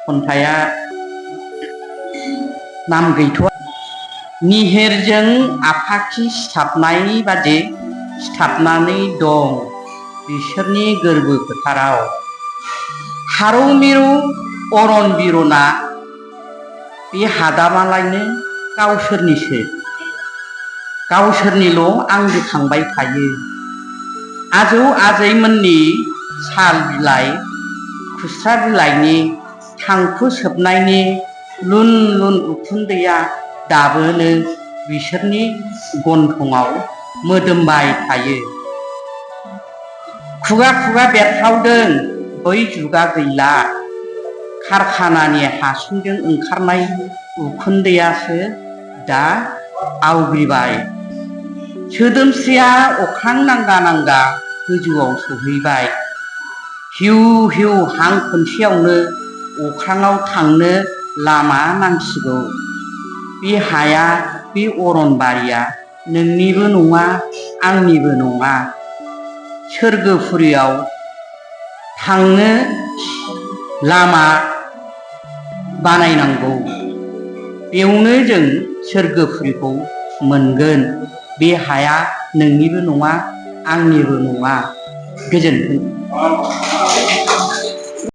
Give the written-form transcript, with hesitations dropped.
खन्थाइया नाम गैथ'आ। निहेरजों आफाखि सिथाबनाय बादि सिथाबनानै दं बिसोरनि गोरबो फोथाराव। हारौ मिरौ अरन बिरना बे हादामालायनो गावसोरनिसो, गावसोरनिल' आंगोखांबाय थायो। आजौ आजैमोननि साल बिलाइ खुस्रा बिलाइनि थांखु सोबनायनि लुन लुन उखुन्दैया दाबोनो बिसोरनि गन्थङाव मोदोमबाय थायो। खुगा खुगा बेरफ्रावदों बै जुगा गैला, कारखानानि हासुंजों ओंखारनाय उखुन्दैयासो दा आवग्रिबाय। सोदोमस्रिया अख्रां नांगा नांगा गोजौआव सौहैबाय। हिउ हिउ हां खनसेयावनो अख्राङाव थांनो लामा नांसिगौ। बे हाया, बे अरनबारिया नोंनिबो नङा आंनिबो नङा। सोरगोफुरियाव थांनो लामा बानायनांगौ। बेवनो जों सोरगोफुरिखौ मोनगोन। बे हाया नोंनिबो नङा आंनिबो नङा। गोजोन्थों।